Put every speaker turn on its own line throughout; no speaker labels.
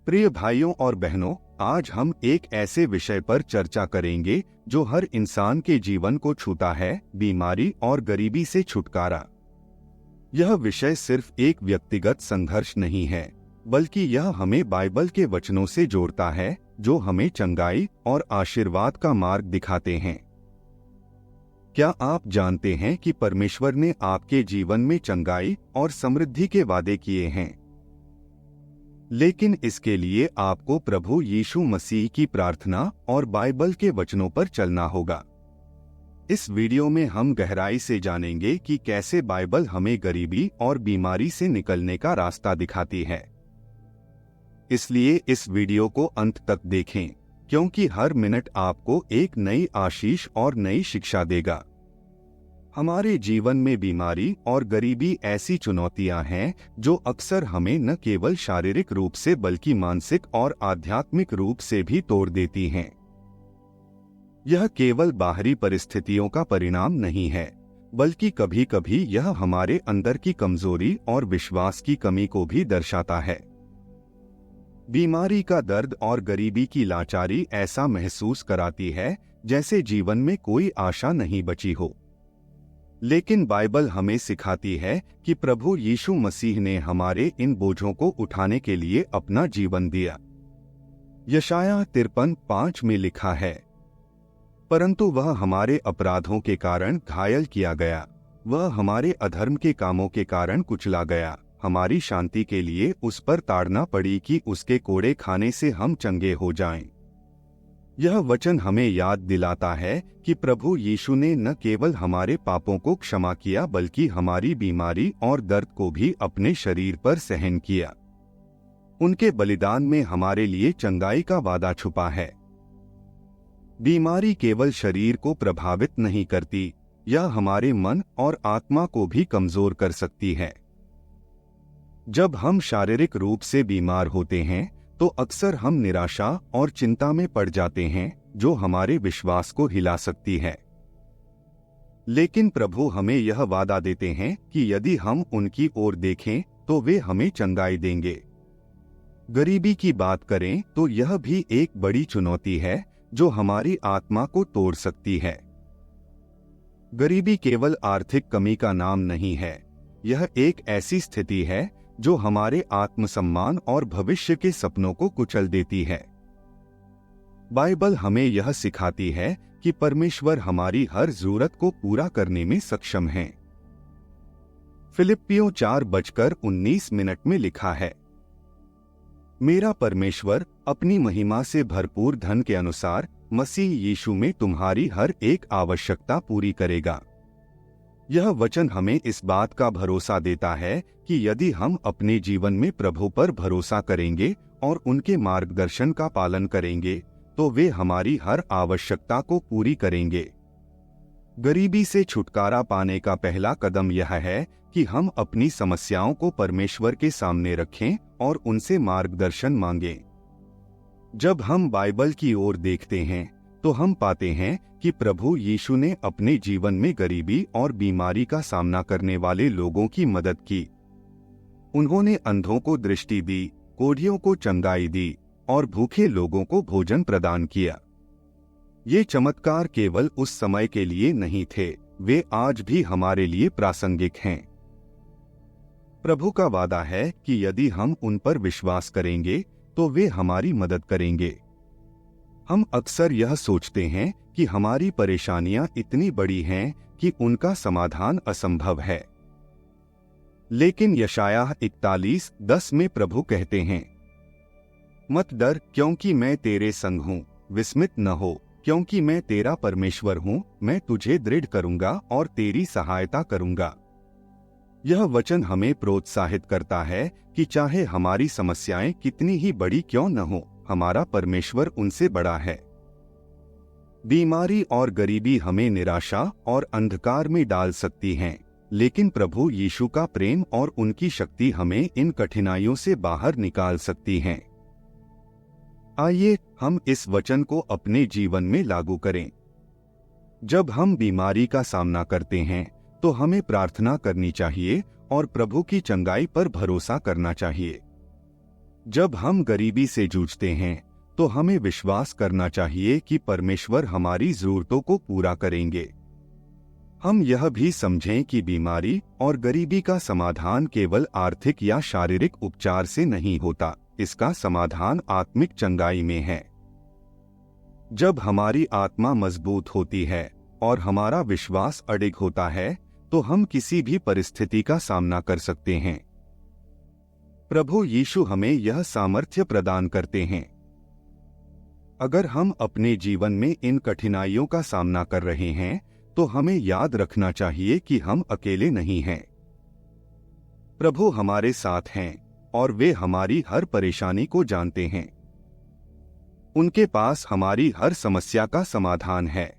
प्रिय भाइयों और बहनों, आज हम एक ऐसे विषय पर चर्चा करेंगे जो हर इंसान के जीवन को छूता है, बीमारी और गरीबी से छुटकारा। यह विषय सिर्फ एक व्यक्तिगत संघर्ष नहीं है, बल्कि यह हमें बाइबल के वचनों से जोड़ता है, जो हमें चंगाई और आशीर्वाद का मार्ग दिखाते हैं। क्या आप जानते हैं कि परमेश्वर ने आपके जीवन में चंगाई और समृद्धि के वादे किए हैं? लेकिन इसके लिए आपको प्रभु यीशु मसीह की प्रार्थना और बाइबल के वचनों पर चलना होगा। इस वीडियो में हम गहराई से जानेंगे कि कैसे बाइबल हमें गरीबी और बीमारी से निकलने का रास्ता दिखाती है। इसलिए इस वीडियो को अंत तक देखें, क्योंकि हर मिनट आपको एक नई आशीष और नई शिक्षा देगा। हमारे जीवन में बीमारी और गरीबी ऐसी चुनौतियां हैं जो अक्सर हमें न केवल शारीरिक रूप से बल्कि मानसिक और आध्यात्मिक रूप से भी तोड़ देती हैं। यह केवल बाहरी परिस्थितियों का परिणाम नहीं है, बल्कि कभी कभी यह हमारे अंदर की कमजोरी और विश्वास की कमी को भी दर्शाता है। बीमारी का दर्द और गरीबी की लाचारी ऐसा महसूस कराती है जैसे जीवन में कोई आशा नहीं बची हो। लेकिन बाइबल हमें सिखाती है कि प्रभु यीशु मसीह ने हमारे इन बोझों को उठाने के लिए अपना जीवन दिया। यशायाह 53:5 में लिखा है, परंतु वह हमारे अपराधों के कारण घायल किया गया, वह हमारे अधर्म के कामों के कारण कुचला गया, हमारी शांति के लिए उस पर ताड़ना पड़ी कि उसके कोड़े खाने से हम चंगे हो जाएं। यह वचन हमें याद दिलाता है कि प्रभु यीशु ने न केवल हमारे पापों को क्षमा किया बल्कि हमारी बीमारी और दर्द को भी अपने शरीर पर सहन किया। उनके बलिदान में हमारे लिए चंगाई का वादा छुपा है। बीमारी केवल शरीर को प्रभावित नहीं करती, यह हमारे मन और आत्मा को भी कमजोर कर सकती है। जब हम शारीरिक रूप से बीमार होते हैं तो अक्सर हम निराशा और चिंता में पड़ जाते हैं, जो हमारे विश्वास को हिला सकती है। लेकिन प्रभु हमें यह वादा देते हैं कि यदि हम उनकी ओर देखें तो वे हमें चंगाई देंगे। गरीबी की बात करें तो यह भी एक बड़ी चुनौती है जो हमारी आत्मा को तोड़ सकती है। गरीबी केवल आर्थिक कमी का नाम नहीं है, यह एक ऐसी स्थिति है जो हमारे आत्मसम्मान और भविष्य के सपनों को कुचल देती है। बाइबल हमें यह सिखाती है कि परमेश्वर हमारी हर जरूरत को पूरा करने में सक्षम है। फिलिप्पियों 4:19 में लिखा है, मेरा परमेश्वर अपनी महिमा से भरपूर धन के अनुसार मसीह यीशु में तुम्हारी हर एक आवश्यकता पूरी करेगा। यह वचन हमें इस बात का भरोसा देता है कि यदि हम अपने जीवन में प्रभु पर भरोसा करेंगे और उनके मार्गदर्शन का पालन करेंगे तो वे हमारी हर आवश्यकता को पूरी करेंगे। गरीबी से छुटकारा पाने का पहला कदम यह है कि हम अपनी समस्याओं को परमेश्वर के सामने रखें और उनसे मार्गदर्शन मांगें। जब हम बाइबल की ओर देखते हैं तो हम पाते हैं कि प्रभु यीशु ने अपने जीवन में गरीबी और बीमारी का सामना करने वाले लोगों की मदद की। उन्होंने अंधों को दृष्टि दी, कोढ़ियों को चंगाई दी और भूखे लोगों को भोजन प्रदान किया। ये चमत्कार केवल उस समय के लिए नहीं थे, वे आज भी हमारे लिए प्रासंगिक हैं। प्रभु का वादा है कि यदि हम उन पर विश्वास करेंगे तो वे हमारी मदद करेंगे। हम अक्सर यह सोचते हैं कि हमारी परेशानियां इतनी बड़ी हैं कि उनका समाधान असंभव है। लेकिन यशायाह 41:10 में प्रभु कहते हैं, मत डर क्योंकि मैं तेरे संग हूँ, विस्मित न हो क्योंकि मैं तेरा परमेश्वर हूँ, मैं तुझे दृढ़ करूँगा और तेरी सहायता करूँगा। यह वचन हमें प्रोत्साहित करता है कि चाहे हमारी समस्याएं कितनी ही बड़ी क्यों न हो, हमारा परमेश्वर उनसे बड़ा है। बीमारी और गरीबी हमें निराशा और अंधकार में डाल सकती हैं, लेकिन प्रभु यीशु का प्रेम और उनकी शक्ति हमें इन कठिनाइयों से बाहर निकाल सकती हैं। आइए हम इस वचन को अपने जीवन में लागू करें। जब हम बीमारी का सामना करते हैं तो हमें प्रार्थना करनी चाहिए और प्रभु की चंगाई पर भरोसा करना चाहिए। जब हम गरीबी से जूझते हैं तो हमें विश्वास करना चाहिए कि परमेश्वर हमारी जरूरतों को पूरा करेंगे। हम यह भी समझें कि बीमारी और गरीबी का समाधान केवल आर्थिक या शारीरिक उपचार से नहीं होता, इसका समाधान आत्मिक चंगाई में है। जब हमारी आत्मा मजबूत होती है और हमारा विश्वास अडिग होता है तो हम किसी भी परिस्थिति का सामना कर सकते हैं। प्रभु यीशु हमें यह सामर्थ्य प्रदान करते हैं। अगर हम अपने जीवन में इन कठिनाइयों का सामना कर रहे हैं तो हमें याद रखना चाहिए कि हम अकेले नहीं हैं। प्रभु हमारे साथ हैं और वे हमारी हर परेशानी को जानते हैं। उनके पास हमारी हर समस्या का समाधान है।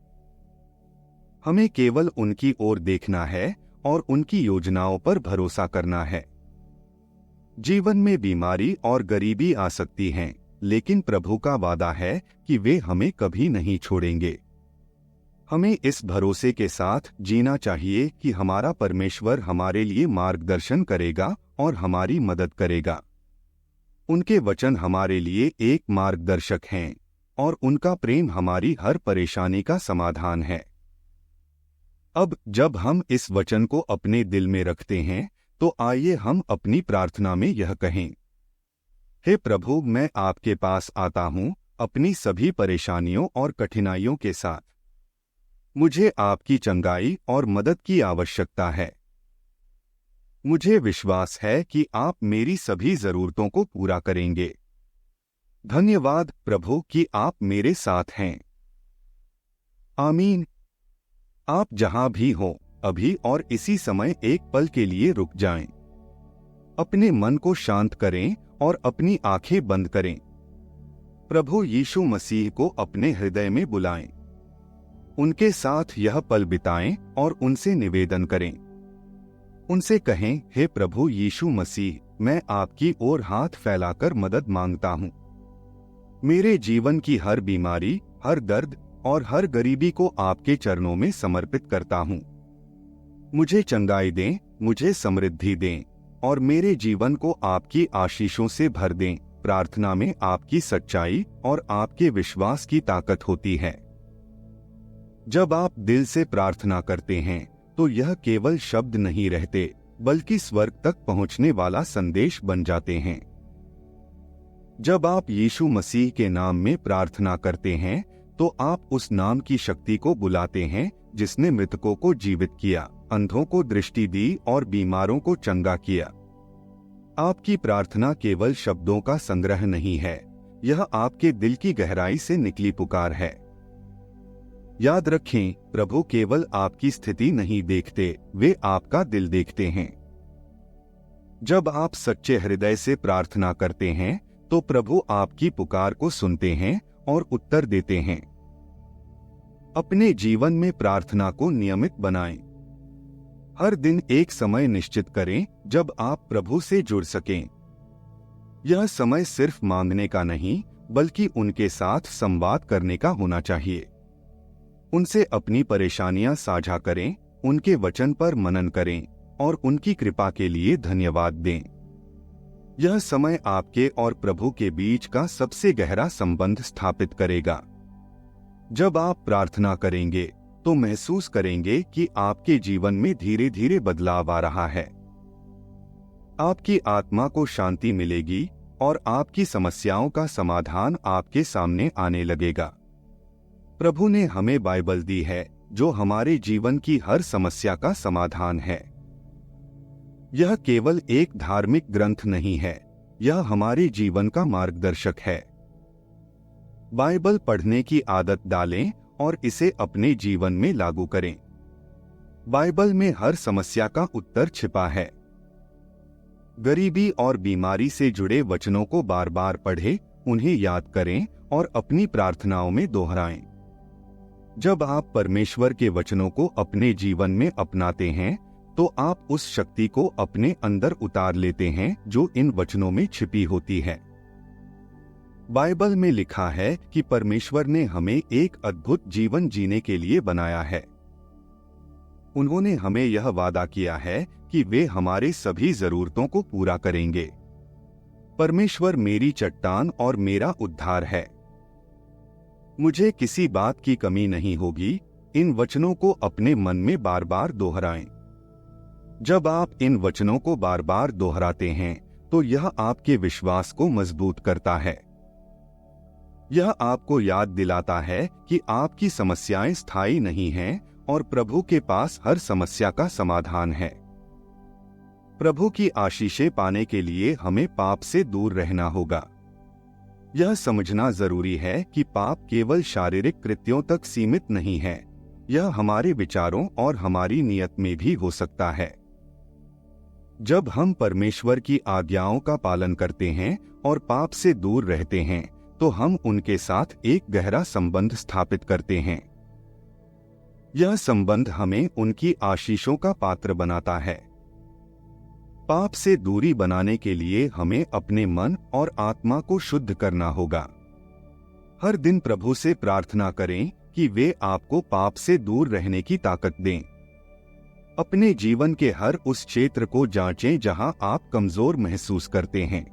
हमें केवल उनकी ओर देखना है और उनकी योजनाओं पर भरोसा करना है। जीवन में बीमारी और गरीबी आ सकती हैं, लेकिन प्रभु का वादा है कि वे हमें कभी नहीं छोड़ेंगे। हमें इस भरोसे के साथ जीना चाहिए कि हमारा परमेश्वर हमारे लिए मार्गदर्शन करेगा और हमारी मदद करेगा। उनके वचन हमारे लिए एक मार्गदर्शक हैं और उनका प्रेम हमारी हर परेशानी का समाधान है। अब जब हम इस वचन को अपने दिल में रखते हैं तो आइए हम अपनी प्रार्थना में यह कहें, हे प्रभु, मैं आपके पास आता हूँ अपनी सभी परेशानियों और कठिनाइयों के साथ। मुझे आपकी चंगाई और मदद की आवश्यकता है। मुझे विश्वास है कि आप मेरी सभी जरूरतों को पूरा करेंगे। धन्यवाद प्रभु कि आप मेरे साथ हैं। आमीन। आप जहां भी हों, अभी और इसी समय एक पल के लिए रुक जाएं। अपने मन को शांत करें और अपनी आंखें बंद करें। प्रभु यीशु मसीह को अपने हृदय में बुलाएं। उनके साथ यह पल बिताएं और उनसे निवेदन करें। उनसे कहें, हे प्रभु यीशु मसीह, मैं आपकी ओर हाथ फैलाकर मदद मांगता हूं। मेरे जीवन की हर बीमारी, हर दर्द और हर गरीबी को आपके चरणों में समर्पित करता हूं। मुझे चंगाई दें, मुझे समृद्धि दें और मेरे जीवन को आपकी आशीषों से भर दें। प्रार्थना में आपकी सच्चाई और आपके विश्वास की ताकत होती है। जब आप दिल से प्रार्थना करते हैं तो यह केवल शब्द नहीं रहते, बल्कि स्वर्ग तक पहुंचने वाला संदेश बन जाते हैं। जब आप यीशु मसीह के नाम में प्रार्थना करते हैं तो आप उस नाम की शक्ति को बुलाते हैं जिसने मृतकों को जीवित किया, अंधों को दृष्टि दी और बीमारों को चंगा किया। आपकी प्रार्थना केवल शब्दों का संग्रह नहीं है, यह आपके दिल की गहराई से निकली पुकार है। याद रखें, प्रभु केवल आपकी स्थिति नहीं देखते, वे आपका दिल देखते हैं। जब आप सच्चे हृदय से प्रार्थना करते हैं तो प्रभु आपकी पुकार को सुनते हैं और उत्तर देते हैं। अपने जीवन में प्रार्थना को नियमित बनाएं। हर दिन एक समय निश्चित करें जब आप प्रभु से जुड़ सकें। यह समय सिर्फ मांगने का नहीं, बल्कि उनके साथ संवाद करने का होना चाहिए। उनसे अपनी परेशानियां साझा करें, उनके वचन पर मनन करें और उनकी कृपा के लिए धन्यवाद दें। यह समय आपके और प्रभु के बीच का सबसे गहरा संबंध स्थापित करेगा। जब आप प्रार्थना करेंगे तो महसूस करेंगे कि आपके जीवन में धीरे धीरे बदलाव आ रहा है। आपकी आत्मा को शांति मिलेगी और आपकी समस्याओं का समाधान आपके सामने आने लगेगा। प्रभु ने हमें बाइबल दी है जो हमारे जीवन की हर समस्या का समाधान है। यह केवल एक धार्मिक ग्रंथ नहीं है, यह हमारे जीवन का मार्गदर्शक है। बाइबल पढ़ने की आदत डालें और इसे अपने जीवन में लागू करें। बाइबल में हर समस्या का उत्तर छिपा है। गरीबी और बीमारी से जुड़े वचनों को बार बार पढ़ें, उन्हें याद करें और अपनी प्रार्थनाओं में दोहराएं। जब आप परमेश्वर के वचनों को अपने जीवन में अपनाते हैं तो आप उस शक्ति को अपने अंदर उतार लेते हैं जो इन वचनों में छिपी होती है। बाइबल में लिखा है कि परमेश्वर ने हमें एक अद्भुत जीवन जीने के लिए बनाया है। उन्होंने हमें यह वादा किया है कि वे हमारे सभी जरूरतों को पूरा करेंगे। परमेश्वर मेरी चट्टान और मेरा उद्धार है। मुझे किसी बात की कमी नहीं होगी। इन वचनों को अपने मन में बार बार दोहराएं। जब आप इन वचनों को बार बार दोहराते हैं तो यह आपके विश्वास को मजबूत करता है। यह आपको याद दिलाता है कि आपकी समस्याएं स्थायी नहीं हैं और प्रभु के पास हर समस्या का समाधान है। प्रभु की आशीषें पाने के लिए हमें पाप से दूर रहना होगा। यह समझना जरूरी है कि पाप केवल शारीरिक कृत्यों तक सीमित नहीं है, यह हमारे विचारों और हमारी नीयत में भी हो सकता है। जब हम परमेश्वर की आज्ञाओं का पालन करते हैं और पाप से दूर रहते हैं तो हम उनके साथ एक गहरा संबंध स्थापित करते हैं। यह संबंध हमें उनकी आशीषों का पात्र बनाता है। पाप से दूरी बनाने के लिए हमें अपने मन और आत्मा को शुद्ध करना होगा। हर दिन प्रभु से प्रार्थना करें कि वे आपको पाप से दूर रहने की ताकत दें। अपने जीवन के हर उस क्षेत्र को जांचें जहां आप कमजोर महसूस करते हैं।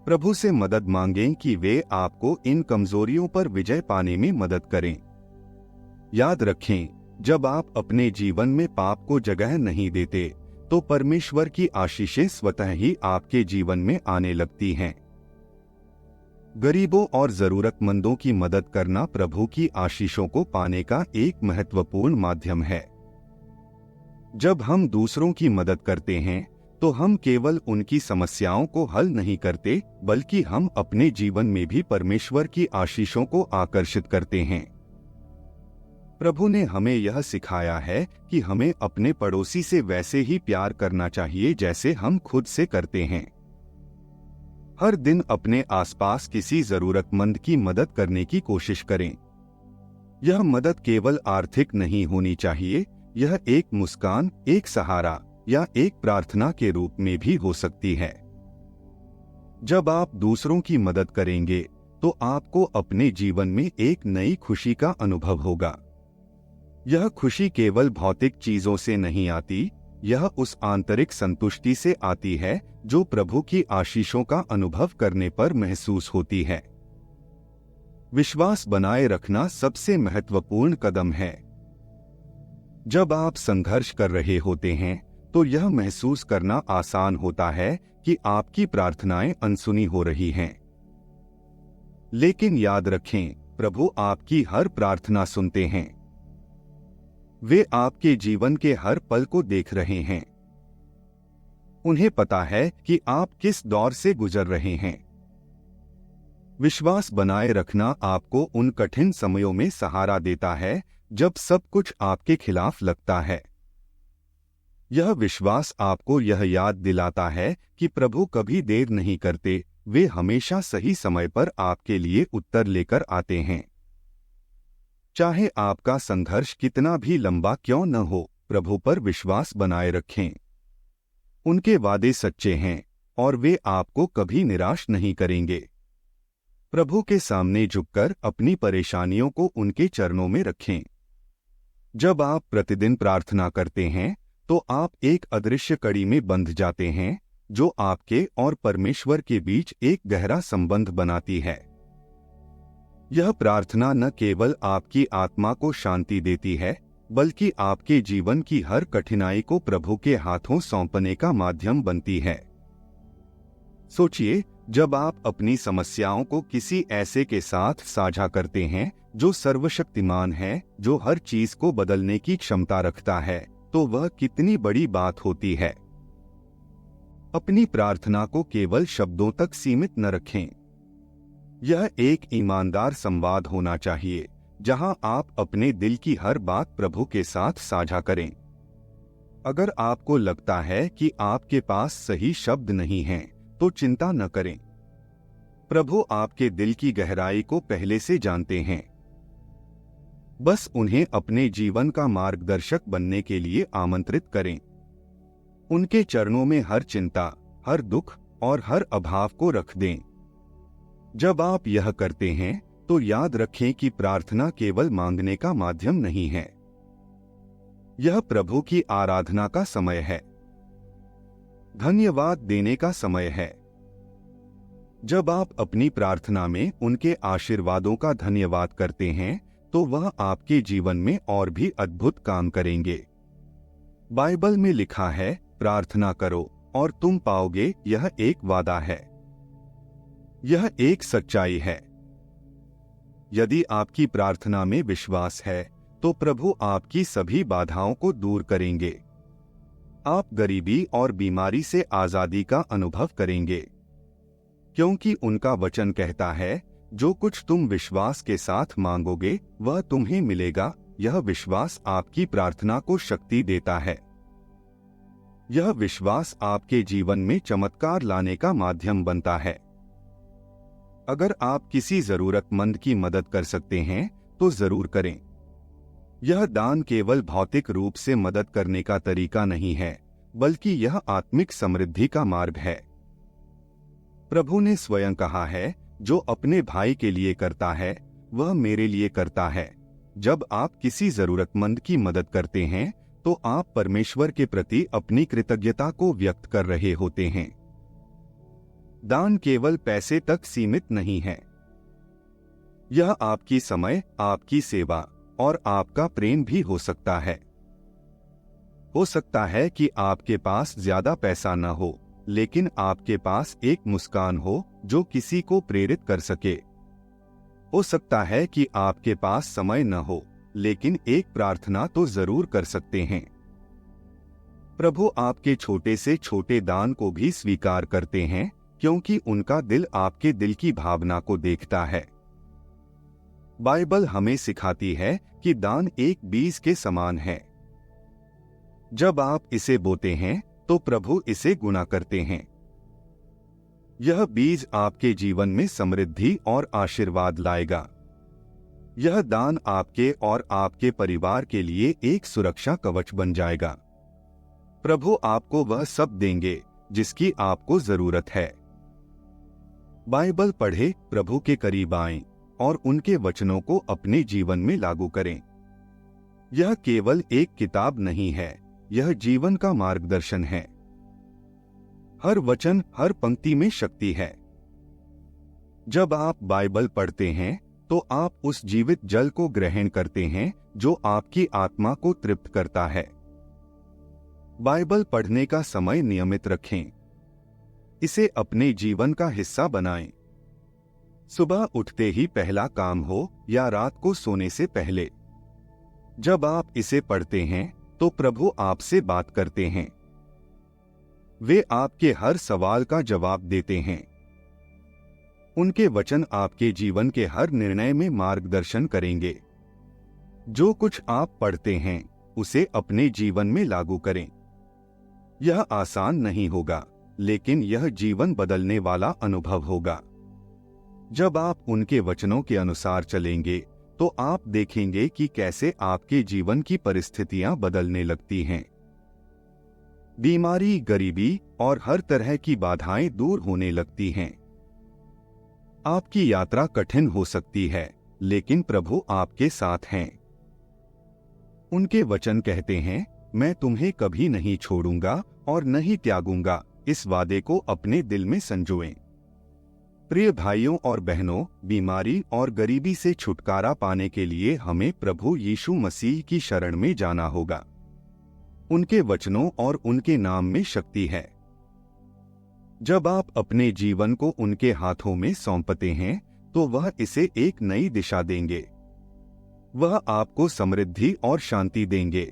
प्रभु से मदद मांगें कि वे आपको इन कमजोरियों पर विजय पाने में मदद करें। याद रखें, जब आप अपने जीवन में पाप को जगह नहीं देते तो परमेश्वर की आशीषें स्वतः ही आपके जीवन में आने लगती हैं। गरीबों और जरूरतमंदों की मदद करना प्रभु की आशीषों को पाने का एक महत्वपूर्ण माध्यम है। जब हम दूसरों की मदद करते हैं तो हम केवल उनकी समस्याओं को हल नहीं करते, बल्कि हम अपने जीवन में भी परमेश्वर की आशीषों को आकर्षित करते हैं। प्रभु ने हमें यह सिखाया है कि हमें अपने पड़ोसी से वैसे ही प्यार करना चाहिए जैसे हम खुद से करते हैं। हर दिन अपने आसपास किसी जरूरतमंद की मदद करने की कोशिश करें। यह मदद केवल आर्थिक नहीं होनी चाहिए, यह एक मुस्कान, एक सहारा या एक प्रार्थना के रूप में भी हो सकती है। जब आप दूसरों की मदद करेंगे तो आपको अपने जीवन में एक नई खुशी का अनुभव होगा। यह खुशी केवल भौतिक चीजों से नहीं आती, यह उस आंतरिक संतुष्टि से आती है जो प्रभु की आशीषों का अनुभव करने पर महसूस होती है। विश्वास बनाए रखना सबसे महत्वपूर्ण कदम है। जब आप संघर्ष कर रहे होते हैं तो यह महसूस करना आसान होता है कि आपकी प्रार्थनाएं अनसुनी हो रही हैं। लेकिन याद रखें, प्रभु आपकी हर प्रार्थना सुनते हैं। वे आपके जीवन के हर पल को देख रहे हैं। उन्हें पता है कि आप किस दौर से गुजर रहे हैं। विश्वास बनाए रखना आपको उन कठिन समयों में सहारा देता है जब सब कुछ आपके खिलाफ लगता है। यह विश्वास आपको यह याद दिलाता है कि प्रभु कभी देर नहीं करते, वे हमेशा सही समय पर आपके लिए उत्तर लेकर आते हैं। चाहे आपका संघर्ष कितना भी लंबा क्यों न हो, प्रभु पर विश्वास बनाए रखें। उनके वादे सच्चे हैं और वे आपको कभी निराश नहीं करेंगे। प्रभु के सामने झुककर अपनी परेशानियों को उनके चरणों में रखें। जब आप प्रतिदिन प्रार्थना करते हैं तो आप एक अदृश्य कड़ी में बंध जाते हैं जो आपके और परमेश्वर के बीच एक गहरा संबंध बनाती है। यह प्रार्थना न केवल आपकी आत्मा को शांति देती है, बल्कि आपके जीवन की हर कठिनाई को प्रभु के हाथों सौंपने का माध्यम बनती है। सोचिए, जब आप अपनी समस्याओं को किसी ऐसे के साथ साझा करते हैं जो सर्वशक्तिमान है, जो हर चीज को बदलने की क्षमता रखता है, तो वह कितनी बड़ी बात होती है। अपनी प्रार्थना को केवल शब्दों तक सीमित न रखें। यह एक ईमानदार संवाद होना चाहिए जहां आप अपने दिल की हर बात प्रभु के साथ साझा करें। अगर आपको लगता है कि आपके पास सही शब्द नहीं हैं, तो चिंता न करें। प्रभु आपके दिल की गहराई को पहले से जानते हैं। बस उन्हें अपने जीवन का मार्गदर्शक बनने के लिए आमंत्रित करें। उनके चरणों में हर चिंता, हर दुख और हर अभाव को रख दें। जब आप यह करते हैं तो याद रखें कि प्रार्थना केवल मांगने का माध्यम नहीं है, यह प्रभु की आराधना का समय है, धन्यवाद देने का समय है जब आप अपनी प्रार्थना में उनके आशीर्वादों का धन्यवाद करते हैं तो वह आपके जीवन में और भी अद्भुत काम करेंगे। बाइबल में लिखा है, प्रार्थना करो और तुम पाओगे, यह एक वादा है, यह एक सच्चाई है। यदि आपकी प्रार्थना में विश्वास है तो प्रभु आपकी सभी बाधाओं को दूर करेंगे। आप गरीबी और बीमारी से आजादी का अनुभव करेंगे, क्योंकि उनका वचन कहता है, जो कुछ तुम विश्वास के साथ मांगोगे वह तुम्हें मिलेगा। यह विश्वास आपकी प्रार्थना को शक्ति देता है। यह विश्वास आपके जीवन में चमत्कार लाने का माध्यम बनता है। अगर आप किसी जरूरतमंद की मदद कर सकते हैं तो जरूर करें। यह दान केवल भौतिक रूप से मदद करने का तरीका नहीं है, बल्कि यह आत्मिक समृद्धि का मार्ग है। प्रभु ने स्वयं कहा है, जो अपने भाई के लिए करता है वह मेरे लिए करता है। जब आप किसी जरूरतमंद की मदद करते हैं तो आप परमेश्वर के प्रति अपनी कृतज्ञता को व्यक्त कर रहे होते हैं। दान केवल पैसे तक सीमित नहीं है। यह आपकी समय, आपकी सेवा और आपका प्रेम भी हो सकता है। हो सकता है कि आपके पास ज्यादा पैसा न हो, लेकिन आपके पास एक मुस्कान हो जो किसी को प्रेरित कर सके। हो सकता है कि आपके पास समय न हो, लेकिन एक प्रार्थना तो जरूर कर सकते हैं। प्रभु आपके छोटे से छोटे दान को भी स्वीकार करते हैं, क्योंकि उनका दिल आपके दिल की भावना को देखता है। बाइबल हमें सिखाती है कि दान एक बीज के समान है। जब आप इसे बोते हैं तो प्रभु इसे गुणा करते हैं। यह बीज आपके जीवन में समृद्धि और आशीर्वाद लाएगा। यह दान आपके और आपके परिवार के लिए एक सुरक्षा कवच बन जाएगा। प्रभु आपको वह सब देंगे जिसकी आपको जरूरत है। बाइबल पढ़े, प्रभु के करीब आएं और उनके वचनों को अपने जीवन में लागू करें। यह केवल एक किताब नहीं है, यह जीवन का मार्गदर्शन है। हर वचन, हर पंक्ति में शक्ति है। जब आप बाइबल पढ़ते हैं तो आप उस जीवित जल को ग्रहण करते हैं जो आपकी आत्मा को तृप्त करता है। बाइबल पढ़ने का समय नियमित रखें। इसे अपने जीवन का हिस्सा बनाएं। सुबह उठते ही पहला काम हो या रात को सोने से पहले। जब आप इसे पढ़ते हैं तो प्रभु आपसे बात करते हैं। वे आपके हर सवाल का जवाब देते हैं। उनके वचन आपके जीवन के हर निर्णय में मार्गदर्शन करेंगे। जो कुछ आप पढ़ते हैं उसे अपने जीवन में लागू करें। यह आसान नहीं होगा, लेकिन यह जीवन बदलने वाला अनुभव होगा। जब आप उनके वचनों के अनुसार चलेंगे तो आप देखेंगे कि कैसे आपके जीवन की परिस्थितियां बदलने लगती हैं। बीमारी, गरीबी और हर तरह की बाधाएं दूर होने लगती हैं। आपकी यात्रा कठिन हो सकती है, लेकिन प्रभु आपके साथ हैं। उनके वचन कहते हैं, मैं तुम्हें कभी नहीं छोड़ूंगा और नहीं त्यागूंगा। इस वादे को अपने दिल में संजोएं। प्रिय भाइयों और बहनों, बीमारी और गरीबी से छुटकारा पाने के लिए हमें प्रभु यीशु मसीह की शरण में जाना होगा। उनके वचनों और उनके नाम में शक्ति है। जब आप अपने जीवन को उनके हाथों में सौंपते हैं तो वह इसे एक नई दिशा देंगे। वह आपको समृद्धि और शांति देंगे।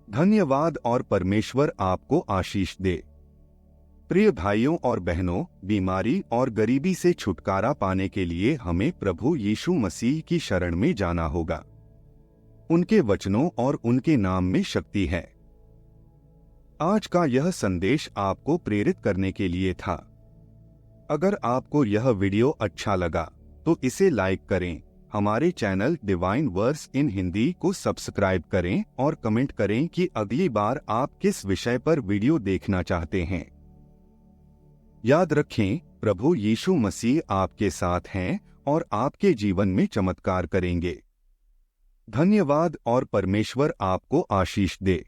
धन्यवाद और परमेश्वर आपको आशीष दे। प्रिय भाइयों और बहनों, बीमारी और गरीबी से छुटकारा पाने के लिए हमें प्रभु यीशु मसीह की शरण में जाना होगा। उनके वचनों और उनके नाम में शक्ति है। आज का यह संदेश आपको प्रेरित करने के लिए था। अगर आपको यह वीडियो अच्छा लगा तो इसे लाइक करें, हमारे चैनल डिवाइन वर्स इन हिंदी को सब्सक्राइब करें और कमेंट करें कि अगली बार आप किस विषय पर वीडियो देखना चाहते हैं। याद रखें, प्रभु यीशु मसीह आपके साथ हैं और आपके जीवन में चमत्कार करेंगे। धन्यवाद और परमेश्वर आपको आशीष दे।